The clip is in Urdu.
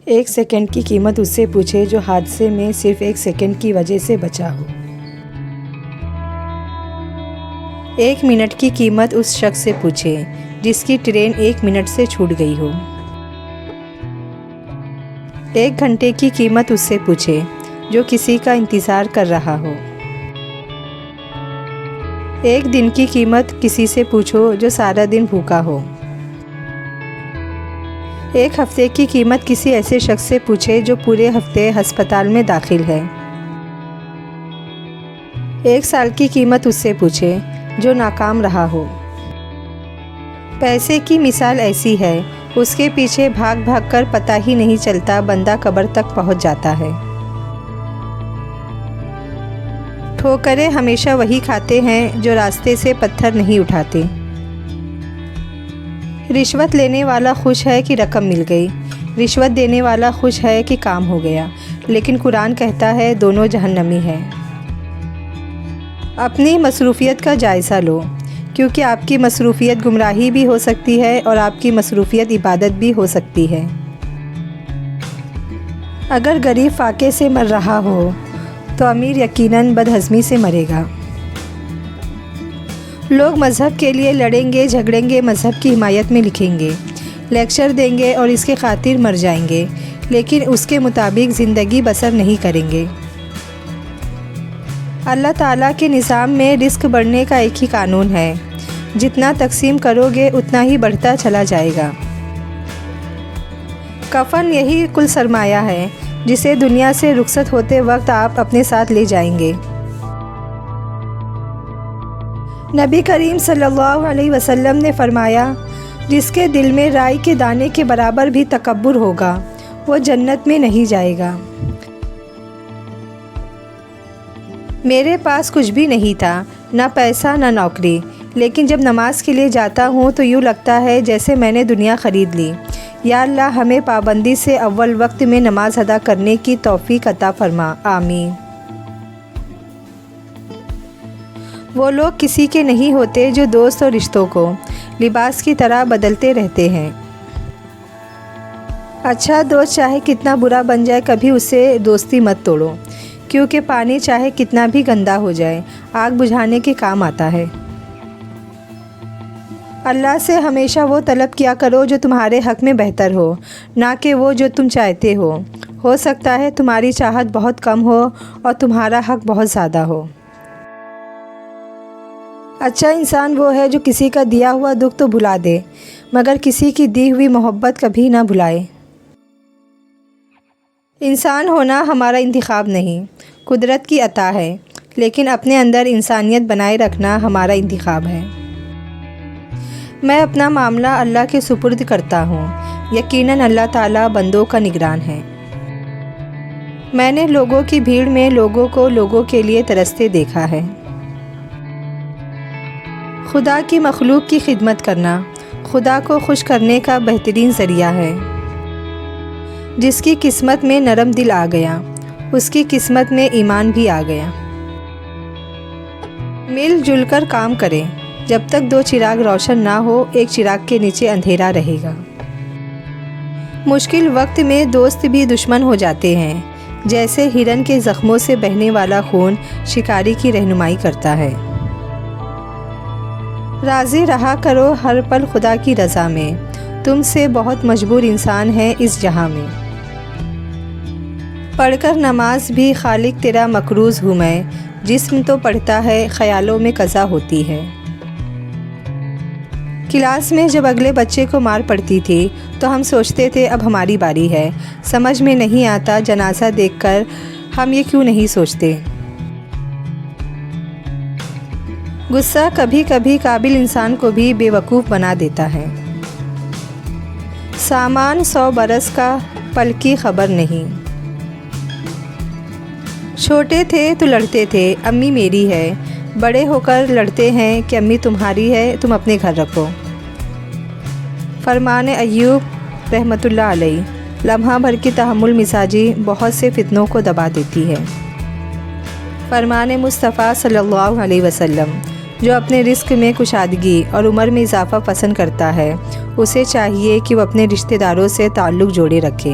ایک سیکنڈ کی قیمت اس سے پوچھے جو حادثے میں صرف ایک سیکنڈ کی وجہ سے بچا ہو۔ ایک منٹ کی قیمت اس شخص سے پوچھے جس کی ٹرین ایک منٹ سے چھوٹ گئی ہو۔ ایک گھنٹے کی قیمت اس سے پوچھے جو کسی کا انتظار کر رہا ہو۔ ایک دن کی قیمت کسی سے پوچھو جو سارا دن بھوکا ہو۔ ایک ہفتے کی قیمت کسی ایسے شخص سے پوچھے جو پورے ہفتے ہسپتال میں داخل ہے۔ ایک سال کی قیمت اس سے پوچھے جو ناکام رہا ہو۔ پیسے کی مثال ایسی ہے، اس کے پیچھے بھاگ بھاگ کر پتہ ہی نہیں چلتا بندہ قبر تک پہنچ جاتا ہے۔ ٹھوکریں ہمیشہ وہی کھاتے ہیں جو راستے سے پتھر نہیں اٹھاتے۔ رشوت لینے والا خوش ہے کہ رقم مل گئی، رشوت دینے والا خوش ہے کہ کام ہو گیا، لیکن قرآن کہتا ہے دونوں جہنمی ہیں۔ اپنی مصروفیت کا جائزہ لو، کیونکہ آپ کی مصروفیت گمراہی بھی ہو سکتی ہے اور آپ کی مصروفیت عبادت بھی ہو سکتی ہے۔ اگر غریب فاقے سے مر رہا ہو تو امیر یقیناً بدہضمی سے مرے گا۔ لوگ مذہب کے لیے لڑیں گے، جھگڑیں گے، مذہب کی حمایت میں لکھیں گے، لیکچر دیں گے اور اس کے خاطر مر جائیں گے، لیکن اس کے مطابق زندگی بسر نہیں کریں گے۔ اللہ تعالیٰ کے نظام میں رزق بڑھنے کا ایک ہی قانون ہے، جتنا تقسیم کرو گے اتنا ہی بڑھتا چلا جائے گا۔ کفن یہی کل سرمایہ ہے جسے دنیا سے رخصت ہوتے وقت آپ اپنے ساتھ لے جائیں گے۔ نبی کریم صلی اللہ علیہ وسلم نے فرمایا، جس کے دل میں رائی کے دانے کے برابر بھی تکبر ہوگا وہ جنت میں نہیں جائے گا۔ میرے پاس کچھ بھی نہیں تھا، نہ پیسہ نہ نوکری، لیکن جب نماز کے لیے جاتا ہوں تو یوں لگتا ہے جیسے میں نے دنیا خرید لی۔ یا اللہ ہمیں پابندی سے اول وقت میں نماز ادا کرنے کی توفیق عطا فرما، آمین۔ وہ لوگ کسی کے نہیں ہوتے جو دوست اور رشتوں کو لباس کی طرح بدلتے رہتے ہیں۔ اچھا دوست چاہے کتنا برا بن جائے کبھی اس سے دوستی مت توڑو، کیونکہ پانی چاہے کتنا بھی گندا ہو جائے آگ بجھانے کے کام آتا ہے۔ اللہ سے ہمیشہ وہ طلب کیا کرو جو تمہارے حق میں بہتر ہو، نہ کہ وہ جو تم چاہتے ہو سکتا ہے تمہاری چاہت بہت کم ہو اور تمہارا حق بہت زیادہ ہو۔ اچھا انسان وہ ہے جو کسی کا دیا ہوا دکھ تو بھلا دے، مگر کسی کی دی ہوئی محبت کبھی نہ بھلائے۔ انسان ہونا ہمارا انتخاب نہیں، قدرت کی عطا ہے، لیکن اپنے اندر انسانیت بنائے رکھنا ہمارا انتخاب ہے۔ میں اپنا معاملہ اللہ کے سپرد کرتا ہوں، یقیناً اللہ تعالیٰ بندوں کا نگران ہے۔ میں نے لوگوں کی بھیڑ میں لوگوں کو لوگوں کے لیے ترستے دیکھا ہے۔ خدا کی مخلوق کی خدمت کرنا خدا کو خوش کرنے کا بہترین ذریعہ ہے۔ جس کی قسمت میں نرم دل آ گیا، اس کی قسمت میں ایمان بھی آ گیا۔ مل جل کر کام کریں، جب تک دو چراغ روشن نہ ہو ایک چراغ کے نیچے اندھیرا رہے گا۔ مشکل وقت میں دوست بھی دشمن ہو جاتے ہیں، جیسے ہرن کے زخموں سے بہنے والا خون شکاری کی رہنمائی کرتا ہے۔ راضی رہا کرو ہر پل خدا کی رضا میں، تم سے بہت مجبور انسان ہے اس جہاں میں۔ پڑھ کر نماز بھی خالق تیرا مقروض ہوں میں، جسم تو پڑھتا ہے خیالوں میں قضا ہوتی ہے۔ کلاس میں جب اگلے بچے کو مار پڑتی تھی تو ہم سوچتے تھے اب ہماری باری ہے، سمجھ میں نہیں آتا جنازہ دیکھ کر ہم یہ کیوں نہیں سوچتے۔ غصہ کبھی کبھی قابل انسان کو بھی بے وقوف بنا دیتا ہے۔ سامان 100 برس کا پل کی خبر نہیں۔ چھوٹے تھے تو لڑتے تھے امی میری ہے، بڑے ہو کر لڑتے ہیں کہ امی تمہاری ہے تم اپنے گھر رکھو۔ فرمان ایوب رحمۃ اللہ علیہ۔ لمحہ بھر کی تحمل مزاجی بہت سے فتنوں کو دبا دیتی ہے۔ فرمان مصطفیٰ صلی اللہ علیہ وسلم، جو اپنے رزق میں کشادگی اور عمر میں اضافہ پسند کرتا ہے، اسے چاہیے کہ وہ اپنے رشتہ داروں سے تعلق جوڑے رکھے۔